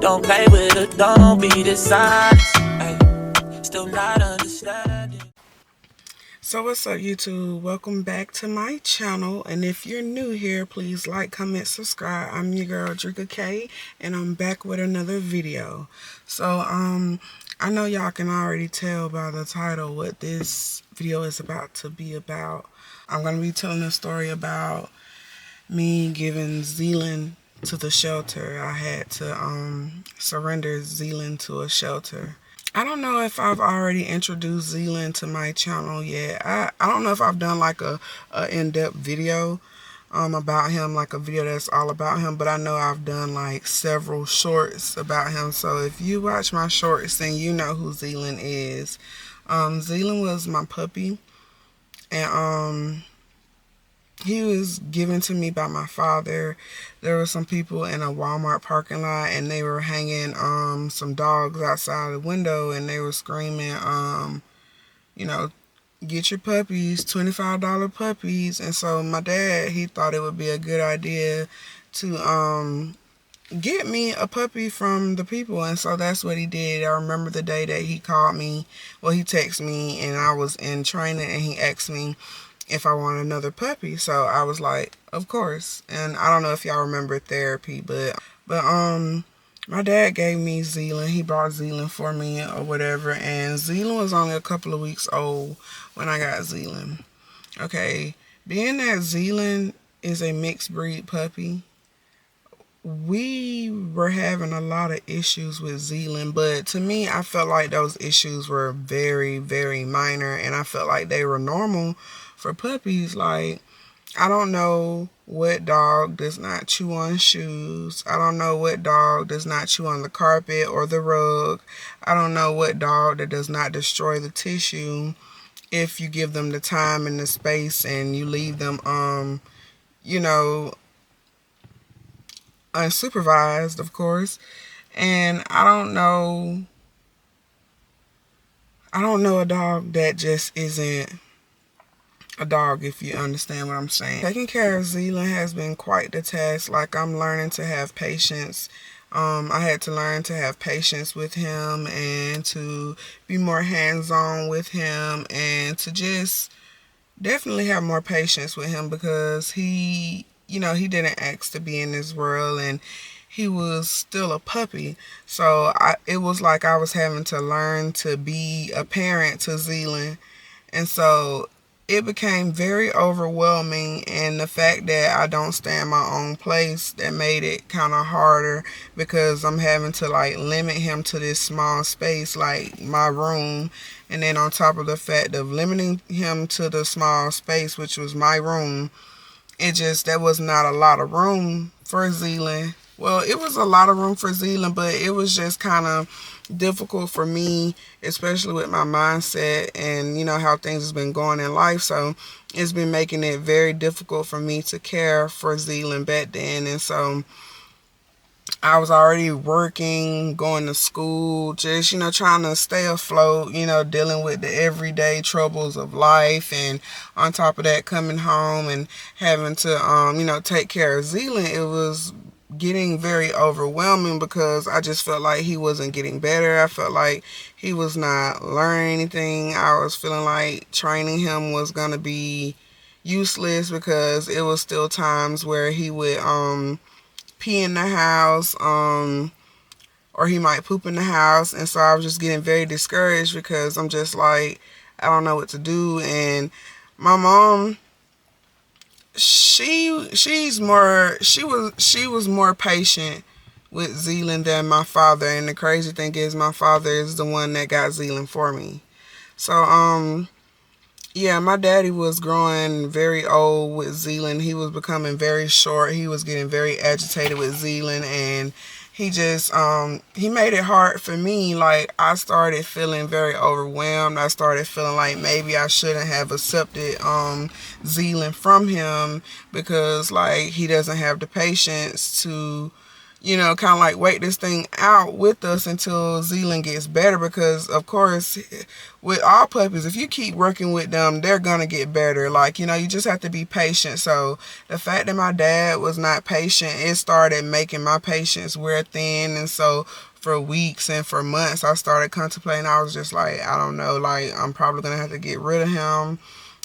Don't play with it, don't be dishonest. Ay, still not understanding. So what's up, YouTube? Welcome back to my channel, and if you're new here, please like, comment, subscribe. I'm your girl Drika K, and I'm back with another video. So I know y'all can already tell by the title what this video is about to be about. I'm gonna be telling a story about me giving Zealand to the shelter. I had to surrender Zealand to a shelter. I don't know if I've already introduced Zealand to my channel yet. I don't know if I've done like a in-depth video about him, like a video that's all about him, but I know I've done like several shorts about him. So if you watch my shorts, then you know who Zealand is. Zealand was my puppy, and he was given to me by my father. There were some people in a Walmart parking lot, and they were hanging some dogs outside the window, and they were screaming, you know, get your puppies, $25 puppies. And so my dad, he thought it would be a good idea to get me a puppy from the people, and so that's what he did. I remember the day that he called me, well, he texted me, and I was in training, and he asked me if I want another puppy. So I was like, of course. And I don't know if y'all remember therapy, but my dad gave me Zealand. He bought Zealand for me or whatever, and Zealand was only a couple of weeks old when I got Zealand. Okay, being that Zealand is a mixed breed puppy, we were having a lot of issues with Zealand, but to me, I felt like those issues were very, very minor, and I felt like they were normal for puppies. Like, I don't know what dog does not chew on shoes. I don't know what dog does not chew on the carpet or the rug. I don't know what dog that does not destroy the tissue if you give them the time and the space and you leave them, you know, unsupervised, of course. And I don't know a dog that just isn't a dog, if you understand what I'm saying. Taking care of Zealand has been quite the task. Like, I'm learning to have patience. I had to learn to have patience with him and to be more hands-on with him and to just definitely have more patience with him, because he, you know, he didn't ask to be in this world, and he was still a puppy. So it was like I was having to learn to be a parent to Zealand. And so it became very overwhelming, and the fact that I don't stay in my own place, that made it kind of harder, because I'm having to like limit him to this small space, like my room. And then on top of the fact of limiting him to the small space, which was my room, there was not a lot of room for Zealand. Well, it was a lot of room for Zealand, but it was just kind of difficult for me, especially with my mindset and, you know, how things has been going in life. So it's been making it very difficult for me to care for Zealand back then. And so I was already working, going to school, just, you know, trying to stay afloat, you know, dealing with the everyday troubles of life. And on top of that, coming home and having to, you know, take care of Zealand, it was getting very overwhelming, because I just felt like he wasn't getting better. I felt like he was not learning anything. I was feeling like training him was going to be useless, because it was still times where he would, pee in the house, or he might poop in the house. And so I was just getting very discouraged, because I'm just like, I don't know what to do. And my mom, she was more patient with Zealand than my father. And the crazy thing is, my father is the one that got Zealand for me. So yeah, my daddy was growing very old with Zealand. He was becoming very short. He was getting very agitated with Zealand, and he just, he made it hard for me. Like, I started feeling very overwhelmed. I started feeling like maybe I shouldn't have accepted Zealand from him, because like he doesn't have the patience to you know, kind of like wait this thing out with us until Zealand gets better, because of course with all puppies, if you keep working with them, they're gonna get better. Like, you know, you just have to be patient. So the fact that my dad was not patient, it started making my patience wear thin. And so for weeks and for months, I started contemplating. I was just like, I don't know, like, I'm probably gonna have to get rid of him.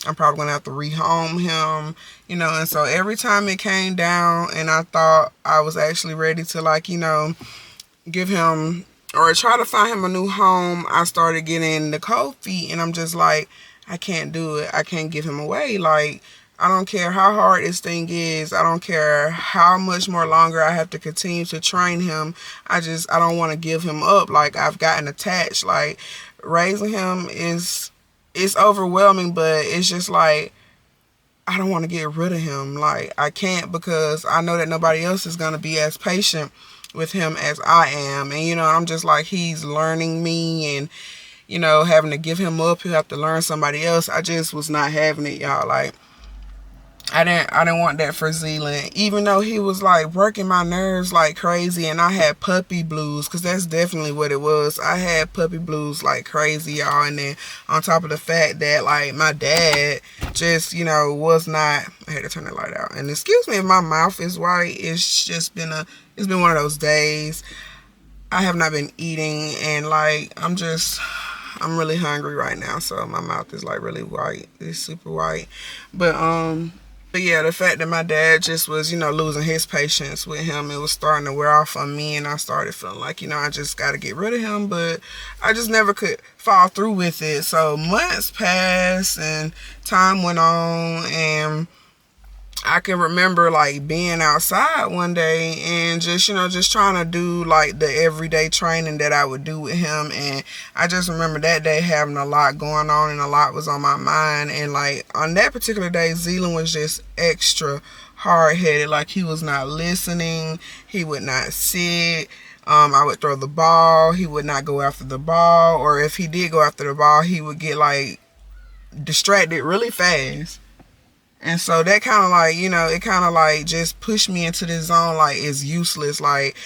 I'm probably going to have to rehome him, you know. And so every time it came down and I thought I was actually ready to, like, you know, give him or try to find him a new home, I started getting the cold feet. And I'm just like, I can't do it. I can't give him away. Like, I don't care how hard this thing is. I don't care how much more longer I have to continue to train him. I don't want to give him up. Like, I've gotten attached. Like, raising him it's overwhelming, but it's just like, I don't want to get rid of him. Like, I can't, because I know that nobody else is going to be as patient with him as I am. And, you know, I'm just like, he's learning me, and, you know, having to give him up, he'll have to learn somebody else. I just was not having it, y'all. Like, I didn't want that for Zealand, even though he was like working my nerves like crazy, and I had puppy blues, because that's definitely what it was. I had puppy blues like crazy, y'all. And then on top of the fact that, like, my dad just, you know, was not, I had to turn the light out, and excuse me if my mouth is white. It's just been it's been one of those days. I have not been eating, and like, I'm really hungry right now, so my mouth is like really white. It's super white. But yeah, the fact that my dad just was, you know, losing his patience with him, it was starting to wear off on me, and I started feeling like, you know, I just got to get rid of him, but I just never could follow through with it. So months passed and time went on, and I can remember like being outside one day and just, you know, just trying to do like the everyday training that I would do with him. And I just remember that day having a lot going on, and a lot was on my mind. And like on that particular day, Zealand was just extra hard-headed. Like, he was not listening. He would not sit. I would throw the ball. He would not go after the ball. Or if he did go after the ball, he would get like distracted really fast. And so that kind of like, you know, it kind of like just pushed me into this zone, like, it's useless. Like,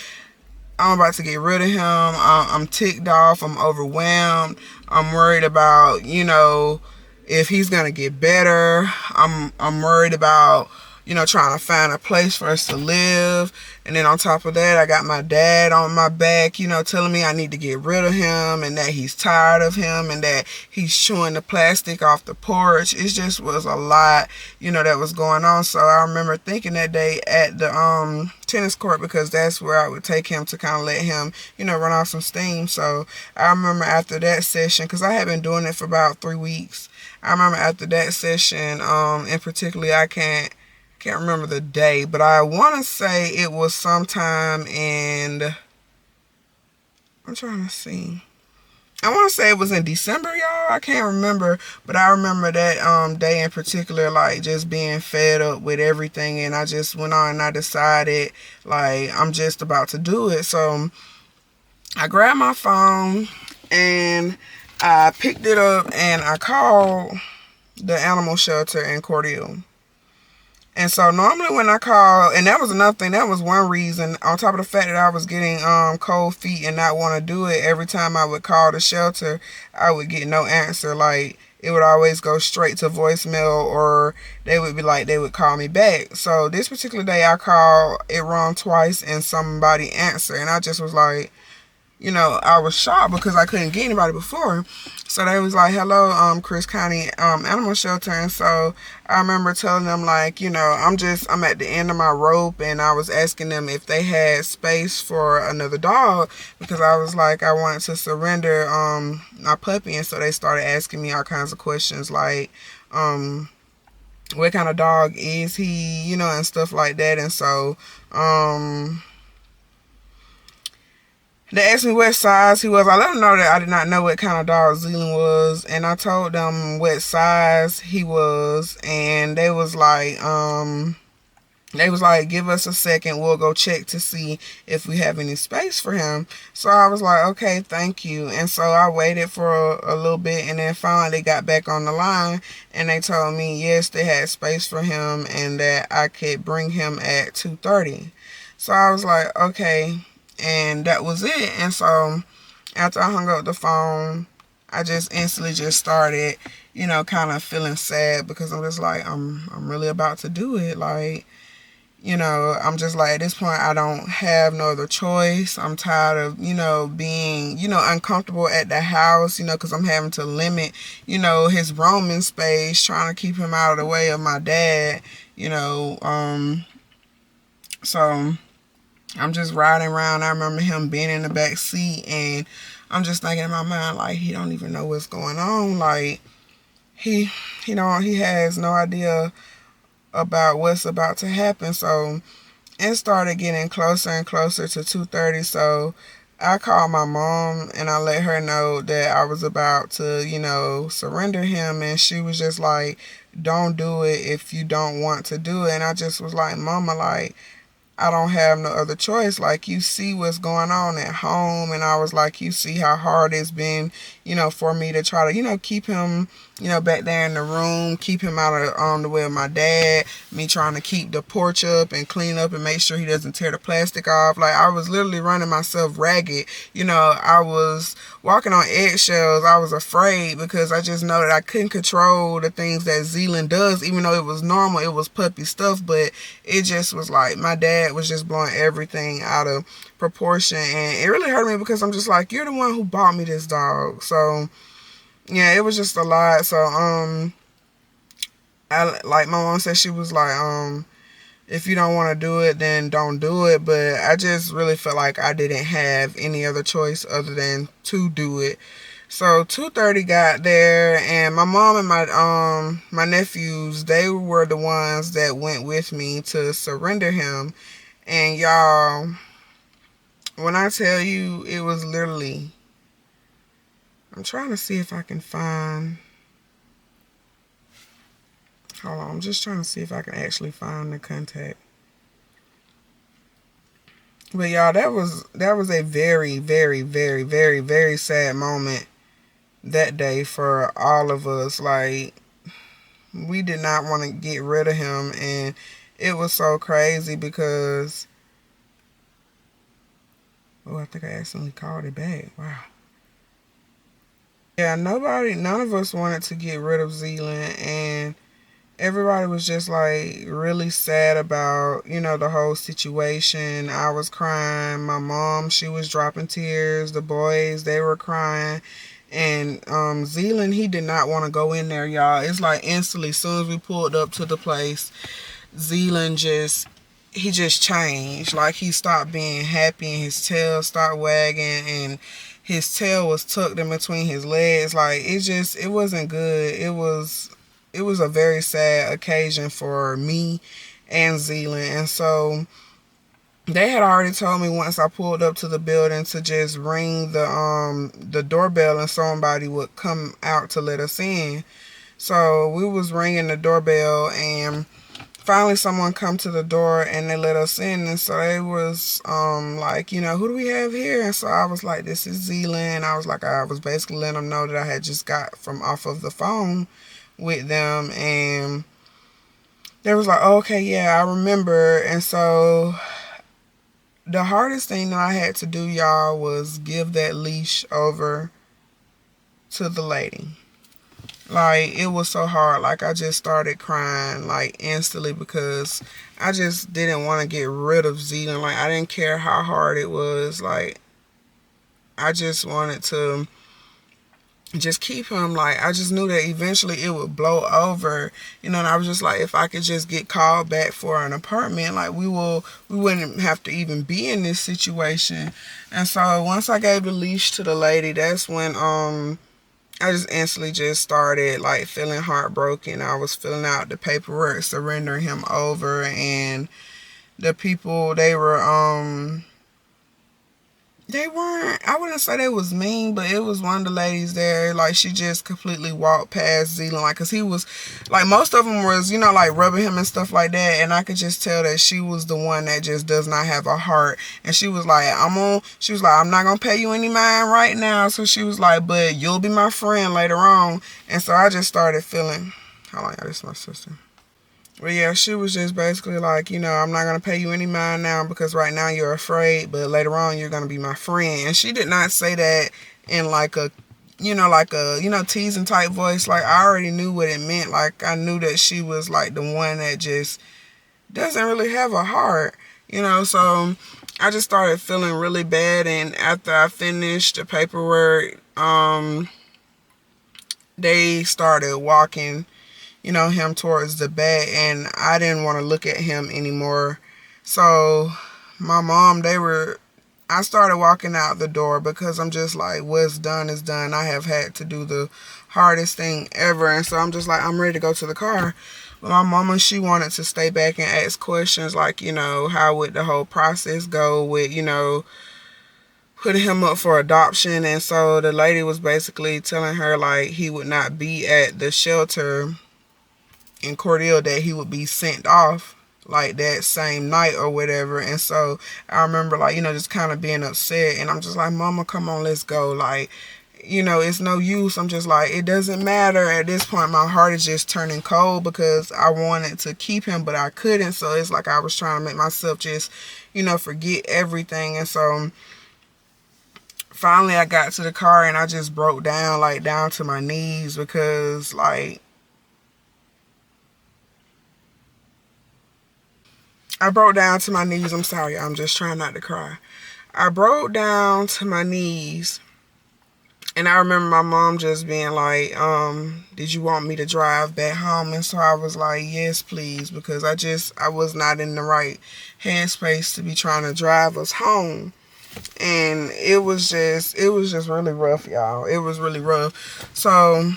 I'm about to get rid of him. I'm ticked off. I'm overwhelmed. I'm worried about, you know, if he's going to get better. I'm worried about, you know, trying to find a place for us to live. And then on top of that, I got my dad on my back, you know, telling me I need to get rid of him, and that he's tired of him, and that he's chewing the plastic off the porch. It just was a lot, you know, that was going on. So I remember thinking that day at the tennis court, because that's where I would take him to kind of let him, you know, run off some steam. So I remember after that session, because I had been doing it for about 3 weeks. I remember after that session, in particular, I can't remember the day, but I want to say it was sometime in, I'm trying to see. I want to say it was in December, y'all. I can't remember, but I remember that day in particular, like, just being fed up with everything, and I just went on and I decided, like, I'm just about to do it. So I grabbed my phone and I picked it up and I called the animal shelter in Cordele. And so normally when I call, and that was another thing, that was one reason, on top of the fact that I was getting cold feet and not want to do it, every time I would call the shelter, I would get no answer. Like, it would always go straight to voicemail, or they would call me back. So this particular day I called, it rang twice, and somebody answered, and I just was like, you know, I was shocked because I couldn't get anybody before. So they was like, hello, Chris County Animal Shelter. And so I remember telling them, like, you know, I'm at the end of my rope, and I was asking them if they had space for another dog, because I was like, I wanted to surrender my puppy. And so they started asking me all kinds of questions, like, what kind of dog is he, you know, and stuff like that. And so they asked me what size he was. I let them know that I did not know what kind of dog Zealand was, and I told them what size he was, and they was like, give us a second, we'll go check to see if we have any space for him. So I was like, okay, thank you. And so I waited for a little bit, and then finally they got back on the line, and they told me, yes, they had space for him, and that I could bring him at 2:30. So I was like, okay. And that was it. And so after I hung up the phone, I just instantly just started, kind of feeling sad because I'm just like, I'm really about to do it. Like, I'm just like, at this point, I don't have no other choice. I'm tired of, being, uncomfortable at the house, because I'm having to limit, his roaming space, trying to keep him out of the way of my dad, so I'm just riding around. I remember him being in the back seat, and I'm just thinking in my mind, like, he don't even know what's going on. Like, he has no idea about what's about to happen. So it started getting closer and closer to 2:30. So I called my mom and I let her know that I was about to, surrender him. And she was just like, don't do it if you don't want to do it. And I just was like, Mama, like, I don't have no other choice. Like, you see what's going on at home. And I was like, you see how hard it's been, for me to try to, keep him, back there in the room, keep him out of on the way of my dad, me trying to keep the porch up and clean up and make sure he doesn't tear the plastic off. Like, I was literally running myself ragged. I was walking on eggshells. I was afraid because I just know that I couldn't control the things that Zealand does, even though it was normal, it was puppy stuff, but it just was like my dad was just blowing everything out of proportion, and it really hurt me because I'm just like, you're the one who bought me this dog. So yeah, it was just a lot. So I, like my mom said, she was like, if you don't want to do it, then don't do it. But I just really felt like I didn't have any other choice other than to do it. So 2:30 got there, and my mom and my nephews, they were the ones that went with me to surrender him. And y'all, when I tell you, it was literally, I'm trying to see if I can find, hold on, I'm just trying to see if I can actually find the contact. But y'all, that was a very, very, very, very, very sad moment that day for all of us. Like, we did not want to get rid of him, and it was so crazy because, oh, I think I accidentally called it back. Wow. Yeah, none of us wanted to get rid of Zealand, and everybody was just like really sad about, the whole situation. I was crying. My mom, she was dropping tears. The boys, they were crying. And Zealand, he did not want to go in there, y'all. It's like instantly, as soon as we pulled up to the place, Zealand he just changed. Like, he stopped being happy and his tail started wagging and his tail was tucked in between his legs. Like, it wasn't good. It was a very sad occasion for me and Zealand. And so they had already told me once I pulled up to the building to just ring the doorbell and somebody would come out to let us in. So we was ringing the doorbell, and finally someone come to the door and they let us in. And so they was like, who do we have here? And so I was like, this is Zealand. I was like, I was basically letting them know that I had just got from off of the phone with them, and they was like, oh, okay, yeah, I remember. And so the hardest thing that I had to do, y'all, was give that leash over to the lady. Like, it was so hard. Like, I just started crying, like, instantly, because I just didn't want to get rid of Zealand. Like, I didn't care how hard it was. Like, I just wanted to just keep him. Like, I just knew that eventually it would blow over, and I was just like, if I could just get called back for an apartment, like, we wouldn't have to even be in this situation. And so once I gave the leash to the lady, that's when I just instantly just started like feeling heartbroken. I was filling out the paperwork, surrendering him over, and the people, they weren't, I wouldn't say they was mean, but it was one of the ladies there, like, she just completely walked past Zealand, like, because he was, like, most of them was, like, rubbing him and stuff like that, and I could just tell that she was the one that just does not have a heart. And she was like, I'm not going to pay you any mind right now. So she was like, but you'll be my friend later on. And so I just started feeling, hold on, y'all, this is my sister. But yeah, she was just basically like, I'm not going to pay you any mind now because right now you're afraid, but later on you're going to be my friend. And she did not say that in like a, teasing type voice. Like, I already knew what it meant. Like, I knew that she was like the one that just doesn't really have a heart, so I just started feeling really bad. And after I finished the paperwork, they started walking, him towards the back, and I didn't want to look at him anymore. So my mom, I started walking out the door because I'm just like, what's done is done. I have had to do the hardest thing ever. And so I'm just like, I'm ready to go to the car. But my mama, she wanted to stay back and ask questions like, how would the whole process go with, putting him up for adoption. And so the lady was basically telling her like he would not be at the shelter in Cordele, that he would be sent off like that same night or whatever. And so I remember like, just kind of being upset, and I'm just like, mama, come on, let's go. Like, it's no use. I'm just like, it doesn't matter at this point. My heart is just turning cold because I wanted to keep him, but I couldn't. So it's like I was trying to make myself just, forget everything. And so finally I got to the car and I just broke down, like down to my knees, because like, I broke down to my knees. I'm sorry, I'm just trying not to cry. I broke down to my knees, and I remember my mom just being like, did you want me to drive back home? And so I was like, yes, please, because I was not in the right headspace to be trying to drive us home. And it was just really rough, y'all. It was really rough. So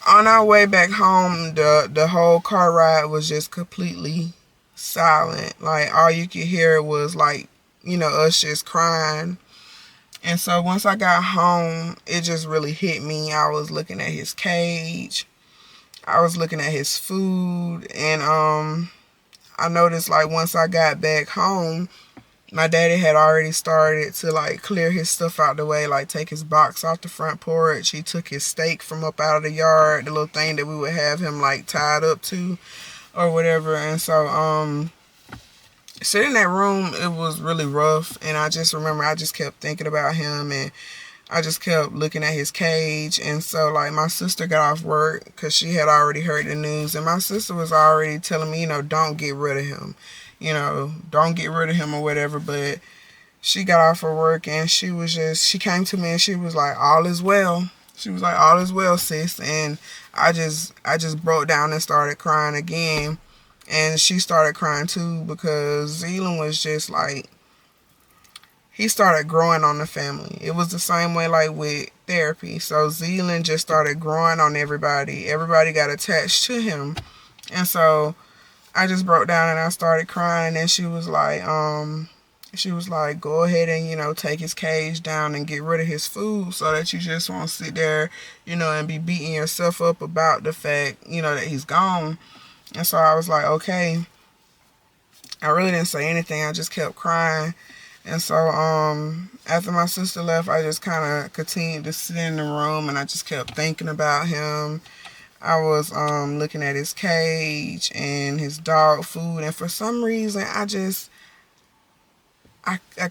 on our way back home, the whole car ride was just completely silent. Like, all you could hear was like, us just crying. And so once I got home, it just really hit me. I was looking at his cage. I was looking at his food. And I noticed like once I got back home, my daddy had already started to like clear his stuff out the way, like take his box off the front porch. He took his stake from up out of the yard, the little thing that we would have him like tied up to or whatever. And so sitting in that room, it was really rough. And I just remember I just kept thinking about him, and I just kept looking at his cage. And so like my sister got off work because she had already heard the news, and my sister was already telling me, don't get rid of him, don't get rid of him or whatever. But she got off her work and she came to me and she was like, all is well. She was like, all is well, sis. And I just broke down and started crying again. And she started crying too, because Zealand was just like, he started growing on the family. It was the same way like with therapy. So Zealand just started growing on everybody. Everybody got attached to him. And so I just broke down and I started crying. And she was like, go ahead and, take his cage down and get rid of his food so that you just won't sit there, and be beating yourself up about the fact, that he's gone. And so I was like, okay. I really didn't say anything. I just kept crying. And so after my sister left, I just kind of continued to sit in the room and I just kept thinking about him. I was looking at his cage and his dog food, and for some reason I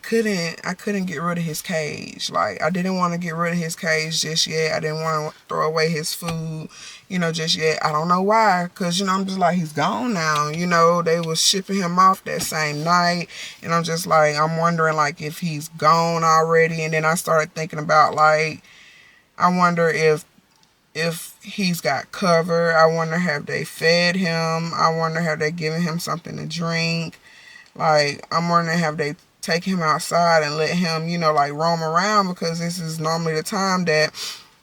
couldn't get rid of his cage. Like, I didn't want to get rid of his cage just yet. I didn't want to throw away his food, just yet. I don't know why, because, I'm just like, he's gone now. They was shipping him off that same night, and I'm just like, I'm wondering, like, if he's gone already. And then I started thinking about, like, I wonder if he's got cover. I wonder, have they fed him? I wonder, have they given him something to drink? Like, I'm wondering, have they take him outside and let him, like roam around, because this is normally the time that,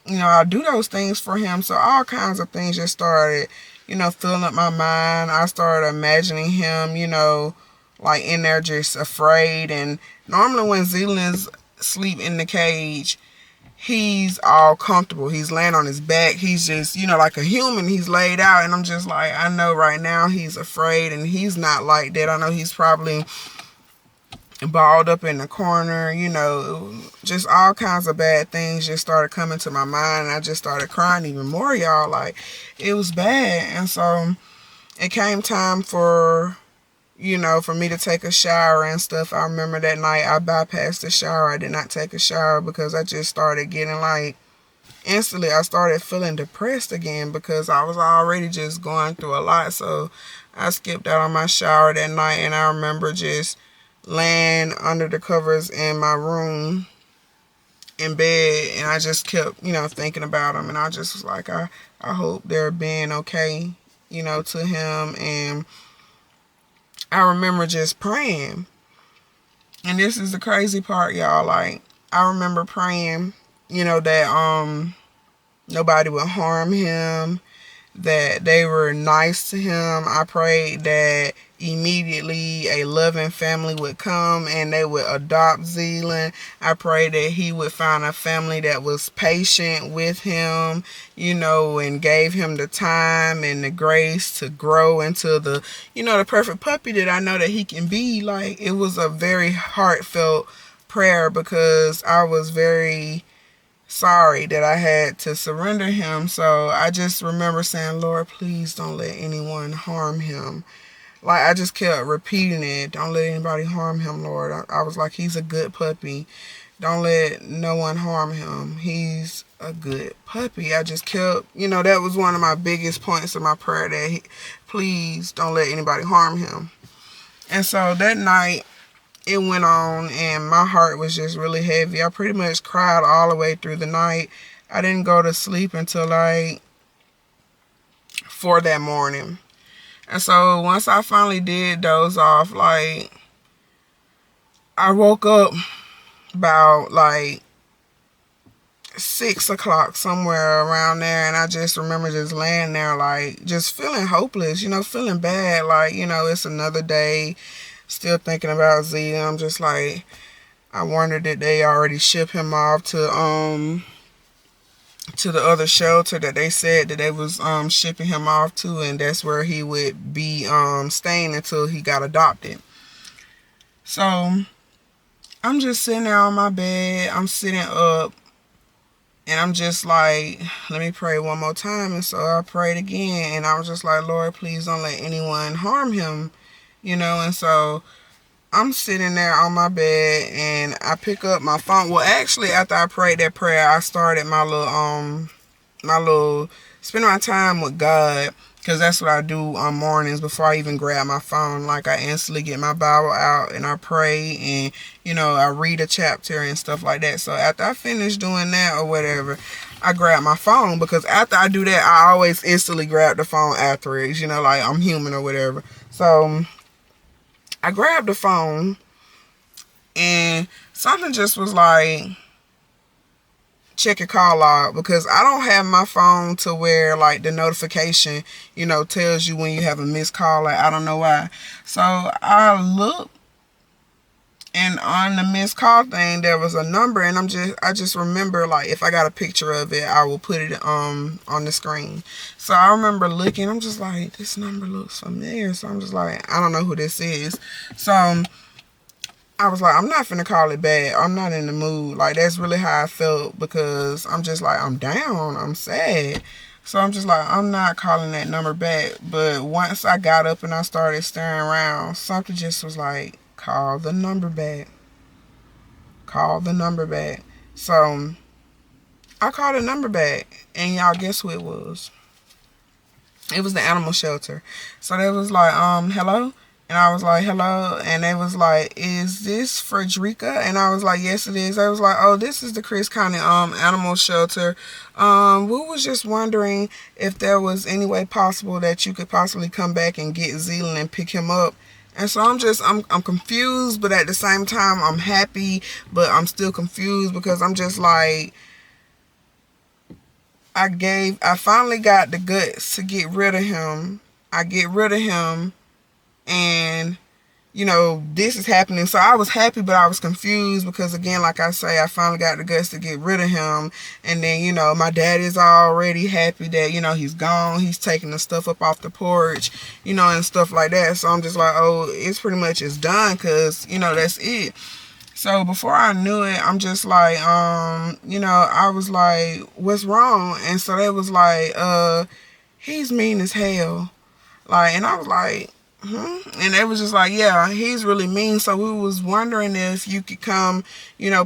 I do those things for him. So all kinds of things just started, filling up my mind. I started imagining him, like in there just afraid. And normally when Zealand's sleep in the cage, he's all comfortable. He's laying on his back. He's just, like a human. He's laid out. And I'm just like, I know right now he's afraid, and he's not like that. I know he's probably balled up in the corner, just all kinds of bad things just started coming to my mind. And I just started crying even more, y'all. Like, it was bad. And so it came time for, for me to take a shower and stuff. I remember that night I bypassed the shower. I did not take a shower because I just started getting like, instantly I started feeling depressed again because I was already just going through a lot. So I skipped out on my shower that night, and I remember just laying under the covers in my room in bed, and I just kept, thinking about him, and I just was like, I hope they're being okay, to him. And I remember just praying. And this is the crazy part, y'all. Like, I remember praying, that nobody would harm him, that they were nice to him. I prayed that immediately a loving family would come and they would adopt Zealand. I prayed that he would find a family that was patient with him, and gave him the time and the grace to grow into the, the perfect puppy that I know that he can be. Like, it was a very heartfelt prayer because I was very sorry that I had to surrender him. So I just remember saying, Lord, please don't let anyone harm him. Like, I just kept repeating it. Don't let anybody harm him, Lord. I was like, he's a good puppy. Don't let no one harm him. He's a good puppy. I just kept, that was one of my biggest points of my prayer, that please don't let anybody harm him. And so that night, it went on, and my heart was just really heavy. I pretty much cried all the way through the night. I didn't go to sleep until like 4 that morning. And so once I finally did doze off, like, I woke up about like 6 o'clock, somewhere around there, and I just remember just laying there, like, just feeling hopeless, feeling bad, like, it's another day, still thinking about Z. I'm just like, I wondered did they already ship him off to the other shelter that they said that they was shipping him off to, and that's where he would be staying until he got adopted. So I'm just sitting there on my bed, I'm sitting up, and I'm just like, let me pray one more time. And so I prayed again, and I was just like, Lord, please don't let anyone harm him, and so I'm sitting there on my bed, and I pick up my phone. Well, actually, after I prayed that prayer, I started my little spend my time with God, because that's what I do on mornings before I even grab my phone. Like, I instantly get my Bible out and I pray, and I read a chapter and stuff like that. So after I finish doing that or whatever, I grab my phone, because after I do that, I always instantly grab the phone afterwards, like I'm human or whatever. So I grabbed the phone, and something just was like, check your call log, because I don't have my phone to where like the notification, tells you when you have a missed call. Like, I don't know why. So I looked, and on the missed call thing, there was a number, and I just remember, like, if I got a picture of it, I will put it on the screen. So I remember looking, I'm just like, this number looks familiar. So I'm just like, I don't know who this is. So I was like, I'm not finna call it back. I'm not in the mood. Like, that's really how I felt, because I'm just like, I'm down, I'm sad. So I'm just like, I'm not calling that number back. But once I got up and I started staring around, something just was like, call the number back. Call the number back. So I called the number back, and y'all, guess who it was? It was the animal shelter. So they was like, hello? And I was like, hello? And they was like, is this Frederica? And I was like, yes, it is. I was like, oh, this is the Chris County animal shelter. We was just wondering if there was any way possible that you could possibly come back and get Zealand and pick him up. And so I'm confused, but at the same time, I'm happy, but I'm still confused, because I'm just like, I finally got the guts to get rid of him. I get rid of him, and this is happening. So I was happy, but I was confused, because again, like I say, I finally got the guts to get rid of him. And then, my dad is already happy that, he's gone. He's taking the stuff up off the porch, and stuff like that. So I'm just like, oh, it's pretty much it's done, because, that's it. So before I knew it, I'm just like, I was like, what's wrong? And so they was like, he's mean as hell. Like, and I was like, and they was just like, yeah, he's really mean. So we was wondering if you could come,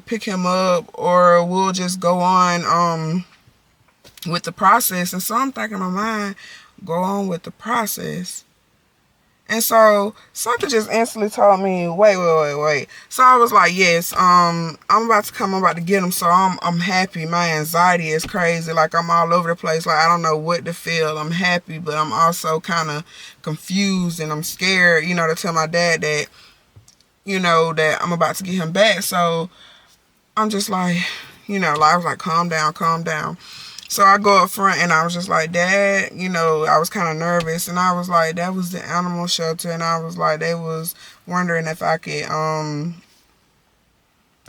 pick him up, or we'll just go on with the process. And so I'm thinking in my mind, go on with the process. And so something just instantly told me, wait. So I was like, yes, I'm about to get him. So I'm happy. My anxiety is crazy. Like, I'm all over the place. Like, I don't know what to feel. I'm happy, but I'm also kind of confused, and I'm scared, to tell my dad that, that I'm about to get him back. So I'm just like, I was like, calm down. So I go up front, and I was just like, Dad, I was kind of nervous, and I was like, that was the animal shelter, and I was like, they was wondering if I could,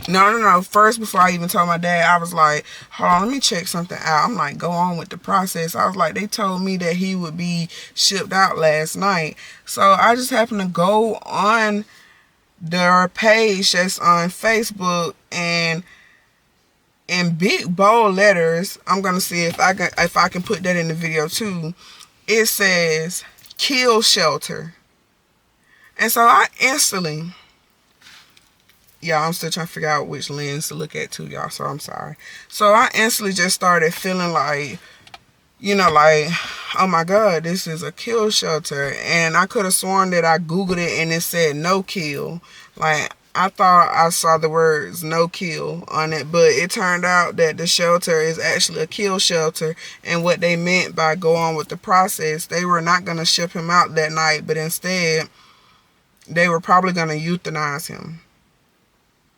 no. First, before I even told my dad, I was like, hold on, let me check something out. I'm like, go on with the process. I was like, they told me that he would be shipped out last night. So I just happened to go on their page that's on Facebook, and in big bold letters, I'm gonna see if I can put that in the video too. It says kill shelter. And so I instantly, I'm still trying to figure out which lens to look at too, y'all, so I'm sorry. So I instantly just started feeling like, like, oh my God, this is a kill shelter. And I could have sworn that I Googled it and it said no kill. Like, I thought I saw the words no kill on it, but it turned out that the shelter is actually a kill shelter. And what they meant by go on with the process, they were not going to ship him out that night, but instead they were probably going to euthanize him.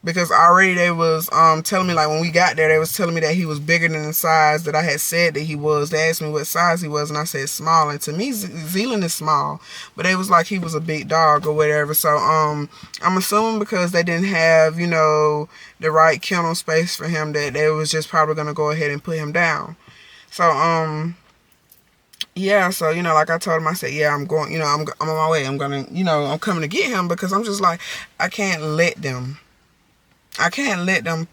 Because already they was telling me, like, when we got there, they was telling me that he was bigger than the size that I had said that he was. They asked me what size he was, and I said small. And to me, Zealand is small, but it was like he was a big dog or whatever. So I'm assuming because they didn't have, the right kennel space for him, that they was just probably gonna go ahead and put him down. So yeah, so, like I told him, I said, yeah, I'm going, I'm on my way. I'm gonna, I'm coming to get him, because I'm just like, I can't let them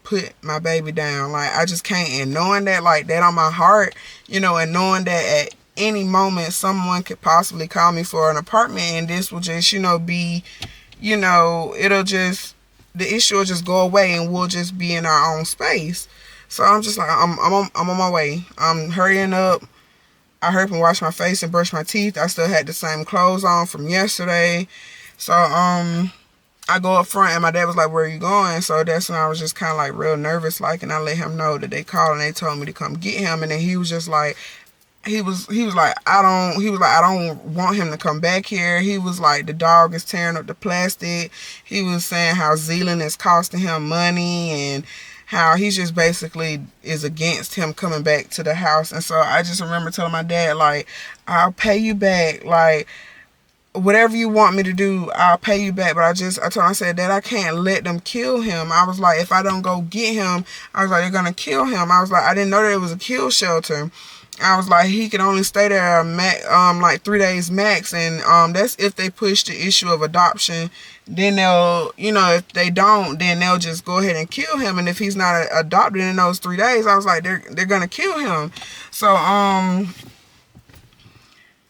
put my baby down. Like, I just can't. And knowing that, like, that on my heart, and knowing that at any moment someone could possibly call me for an apartment, and this will just, be, it'll just, the issue will just go away, and we'll just be in our own space. So I'm just like, I'm on my way. I'm hurrying up. I hurry up and wash my face and brush my teeth. I still had the same clothes on from yesterday. So, I go up front, and my dad was like, where are you going? So that's when I was just kind of like real nervous, like, and I let him know that they called and they told me to come get him. And then he was just like, he was like, I don't want him to come back here. He was like, the dog is tearing up the plastic. He was saying how Zealand is costing him money, and how he's just basically is against him coming back to the house. And so I just remember telling my dad, like, I'll pay you back. Like, whatever you want me to do, I'll pay you back. But I told him, I said, that I can't let them kill him. I was like, if I don't go get him, I was like, they're going to kill him. I was like, I didn't know that it was a kill shelter. I was like, he can only stay there like 3 days max. And that's if they push the issue of adoption. Then they'll, if they don't, then they'll just go ahead and kill him. And if he's not adopted in those 3 days, I was like, they're going to kill him. So,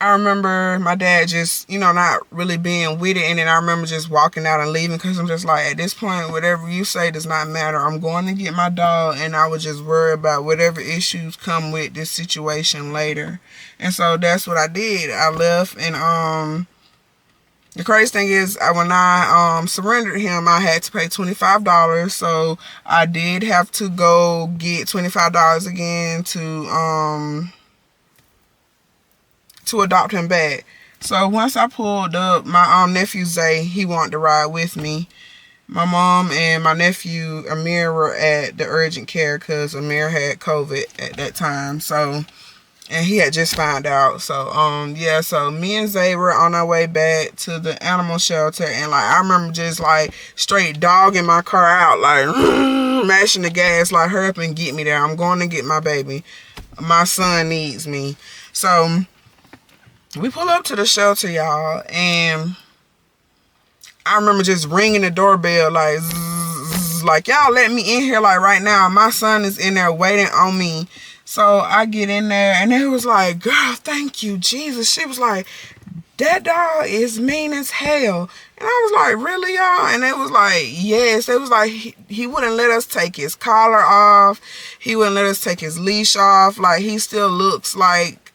I remember my dad just, not really being with it. And then I remember just walking out and leaving, because I'm just like, at this point, whatever you say does not matter. I'm going to get my dog, and I would just worry about whatever issues come with this situation later. And so that's what I did. I left, and the crazy thing is, when I surrendered him, I had to pay $25. So I did have to go get $25 again to adopt him back. So once I pulled up, my nephew Zay, he wanted to ride with me. My mom and my nephew Amir were at the urgent care, because Amir had COVID at that time. So, and he had just found out. So yeah, so me and Zay were on our way back to the animal shelter, and like, I remember just like straight dogging my car out, like mashing the gas, like, hurry up and get me there. I'm going to get my baby. My son needs me. So we pull up to the shelter, y'all, and I remember just ringing the doorbell, like, zzz, like, y'all let me in here, like, right now. My son is in there waiting on me. So I get in there, and it was like, girl, thank you, Jesus. She was like, that dog is mean as hell. And I was like, really, y'all? And it was like, yes. It was like he wouldn't let us take his collar off. He wouldn't let us take his leash off. Like, he still looks like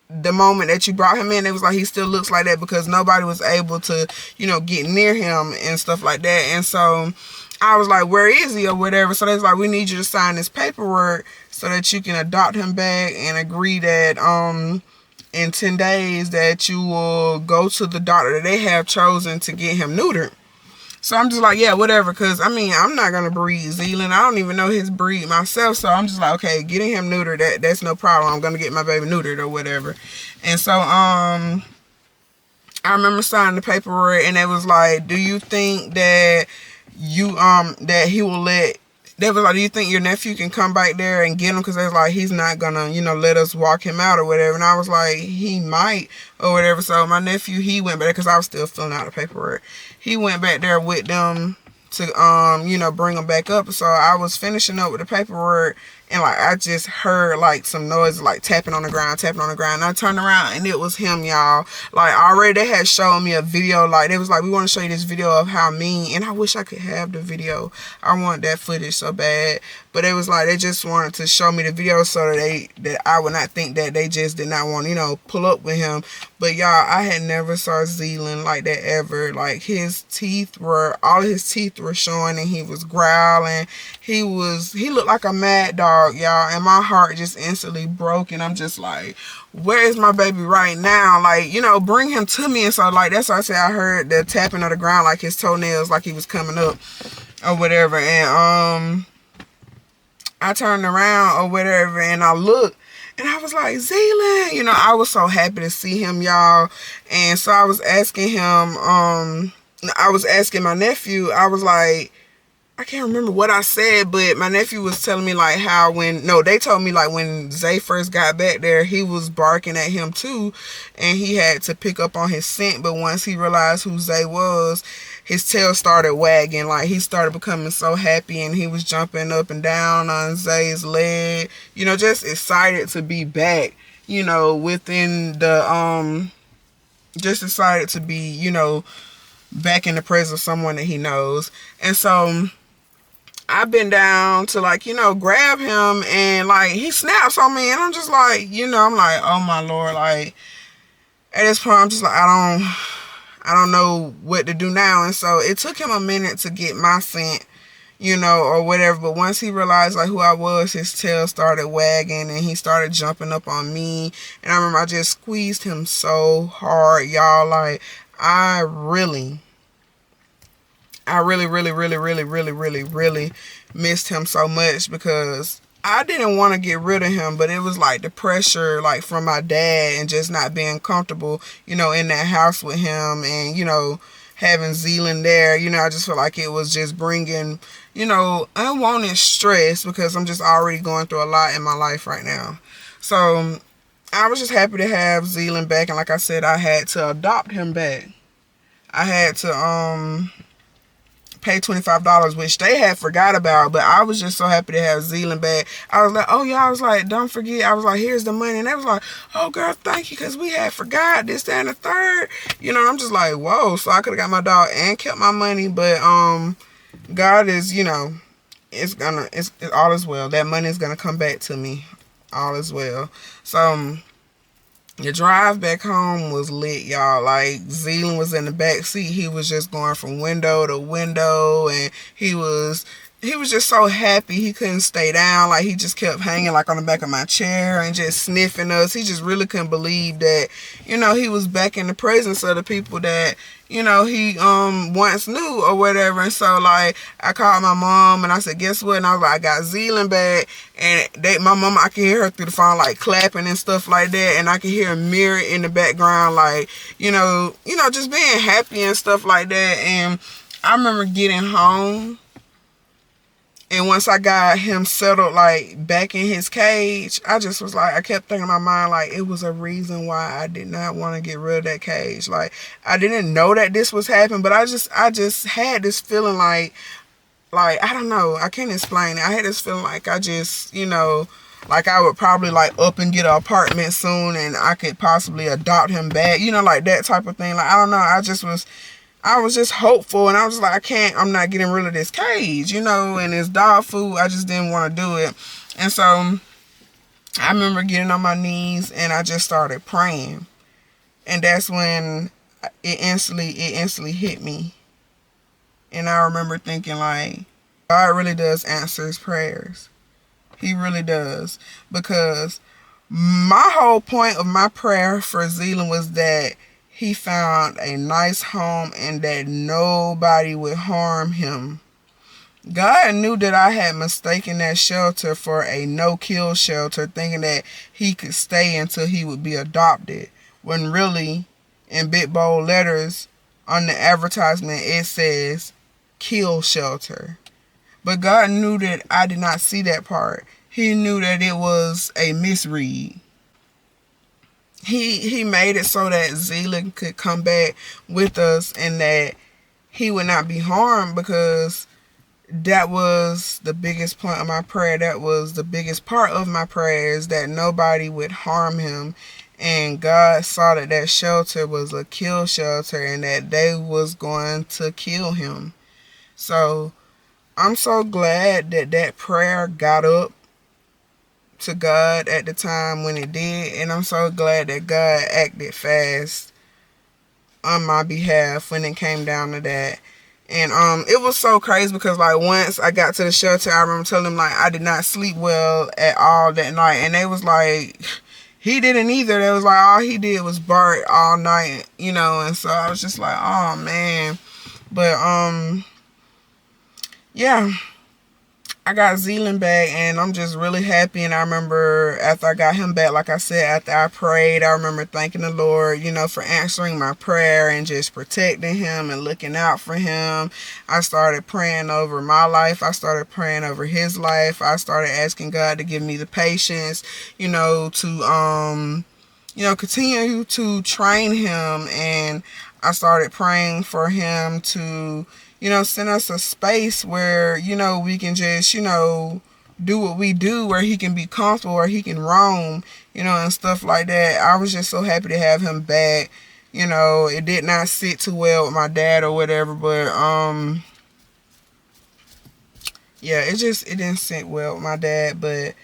the moment that you brought him in, it was like he still looks like that because nobody was able to, you know, get near him and stuff like that. And so I was like, where is he or whatever? So they was like, we need you to sign this paperwork so that you can adopt him back and agree that in 10 days that you will go to the doctor that they have chosen to get him neutered. So I'm just like, yeah, whatever, because, I mean, I'm not going to breed Zealand. I don't even know his breed myself, so I'm just like, okay, getting him neutered, that's no problem. I'm going to get my baby neutered or whatever. And so I remember signing the paperwork, and it was like, do you think that that he will let, they was like, do you think your nephew can come back there and get him? Because they was like, he's not gonna, you know, let us walk him out or whatever. And I was like, he might or whatever. So my nephew, he went back there because I was still filling out the paperwork. He went back there with them to, you know, bring him back up. So I was finishing up with the paperwork, and like I just heard like some noise, like tapping on the ground. And I turned around and it was him, y'all. Like already they had shown me a video. Like they was like, we want to show you this video of how mean. And I wish I could have the video. I want that footage so bad. But it was like they just wanted to show me the video so that I would not think that they just did not want, you know, pull up with him. But y'all, I had never saw Zealand like that ever. Like all of his teeth were showing, and he was growling. He looked like a mad dog, y'all. And my heart just instantly broke. And I'm just like, where is my baby right now? Like, you know, bring him to me. And so like, that's why I said I heard the tapping of the ground, like his toenails, like he was coming up or whatever. And I turned around or whatever, and I looked, and I was like, Zealand, you know, I was so happy to see him, y'all. And so I was asking him, I was asking my nephew, I was like, I can't remember what I said, but my nephew was telling me like how they told me like when Zay first got back there, he was barking at him too, and he had to pick up on his scent. But once he realized who Zay was, his tail started wagging. Like he started becoming so happy, and he was jumping up and down on Zay's leg, you know, just excited to be back, you know, within the just excited to be, you know, back in the presence of someone that he knows. And so I been down to like, you know, grab him, and like he snaps on me, and I'm just like, you know, I'm like, oh my Lord, like at this point I'm just like, I don't know what to do now. And so it took him a minute to get my scent, you know, or whatever. But once he realized like who I was, his tail started wagging, and he started jumping up on me. And I remember I just squeezed him so hard, y'all. Like I really missed him so much, because I didn't want to get rid of him, but it was like the pressure like from my dad and just not being comfortable, you know, in that house with him, and, you know, having Zealand there, you know, I just felt like it was just bringing, you know, unwanted stress, because I'm just already going through a lot in my life right now. So I was just happy to have Zealand back. And like I said, I had to adopt him back. I had to pay $25, which they had forgot about, but I was just so happy to have Zealand back. I was like, oh yeah, I was like, don't forget. I was like, here's the money. And they was like, oh girl, thank you, because we had forgot this, that, and the third. You know, I'm just like, whoa. So I could have got my dog and kept my money, but God is, you know, it's all is well. That money is gonna come back to me. All is well. So the drive back home was lit, y'all. Like, Zealand was in the back seat. He was just going from window to window, and he was just so happy he couldn't stay down. Like, he just kept hanging like on the back of my chair and just sniffing us. He just really couldn't believe that, you know, he was back in the presence of the people that, you know, he once knew or whatever. And so like I called my mom and I said, guess what? And I was like, I got Zealand back. And my mom, I can hear her through the phone like clapping and stuff like that. And I can hear Mirror in the background, like, you know, just being happy and stuff like that. And I remember getting home, and once I got him settled, like, back in his cage, I just was like, I kept thinking in my mind, like, it was a reason why I did not want to get rid of that cage. Like, I didn't know that this was happening, but I just had this feeling like, I don't know, I can't explain it. I had this feeling like I just, you know, like I would probably like up and get an apartment soon and I could possibly adopt him back, you know, like that type of thing. Like, I don't know, I was just hopeful, and I was like, I'm not getting rid of this cage, you know, and this dog food, I just didn't want to do it. And so I remember getting on my knees and I just started praying. And that's when it instantly hit me. And I remember thinking, like, God really does answer his prayers. He really does. Because my whole point of my prayer for Zealand was that he found a nice home and that nobody would harm him. God knew that I had mistaken that shelter for a no-kill shelter, thinking that he could stay until he would be adopted, when really, in big bold letters on the advertisement, it says kill shelter. But God knew that I did not see that part. He knew that it was a misread. He made it so that Zealand could come back with us and that he would not be harmed, because that was the biggest point of my prayer. That was the biggest part of my prayer, is that nobody would harm him. And God saw that that shelter was a kill shelter and that they was going to kill him. So I'm so glad that that prayer got up to God at the time when it did. And I'm so glad that God acted fast on my behalf when it came down to that. And it was so crazy because, like, once I got to the shelter, I remember telling them, like, I did not sleep well at all that night. And they was like, he didn't either. They was like, all he did was bark all night, you know. And so I was just like, oh man. But yeah, I got Zealand back and I'm just really happy. And I remember after I got him back, like I said, after I prayed, I remember thanking the Lord, you know, for answering my prayer and just protecting him and looking out for him. I started praying over my life. I started praying over his life. I started asking God to give me the patience, you know, to continue to train him. And I started praying for him to, you know, send us a space where, you know, we can just, you know, do what we do, where he can be comfortable, where he can roam, you know, and stuff like that. I was just so happy to have him back. You know, it did not sit too well with my dad or whatever, but yeah, it didn't sit well with my dad, but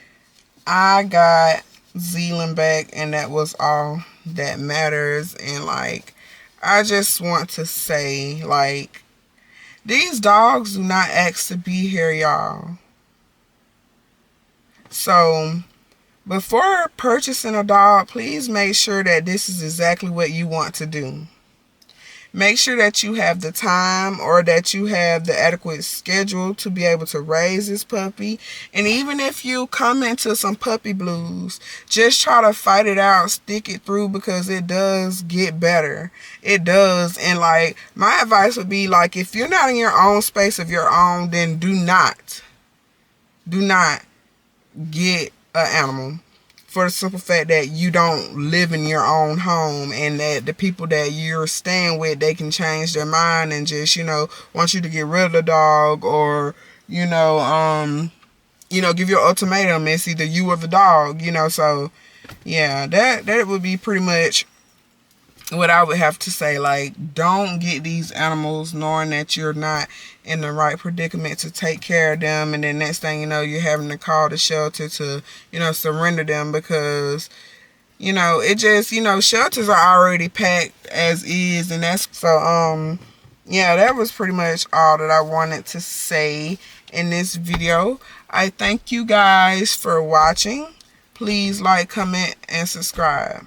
I got Zealand back and that was all that matters. And like, I just want to say, like, these dogs do not ask to be here, y'all. So, before purchasing a dog, please make sure that this is exactly what you want to do. Make sure that you have the time or that you have the adequate schedule to be able to raise this puppy. And even if you come into some puppy blues, just try to fight it out, stick it through, because it does get better. It does. And like, my advice would be, like, if you're not in your own space of your own, then do not get an animal. For the simple fact that you don't live in your own home, and that the people that you're staying with, they can change their mind and just, you know, want you to get rid of the dog, or, you know, give you an ultimatum. It's either you or the dog, you know. So yeah, that would be pretty much what I would have to say. Like, don't get these animals knowing that you're not in the right predicament to take care of them, and then next thing you know, you're having to call the shelter to, you know, surrender them, because, you know, it just, you know, shelters are already packed as is. And that's so yeah, that was pretty much all that I wanted to say in this video. I thank you guys for watching. Please like, comment, and subscribe.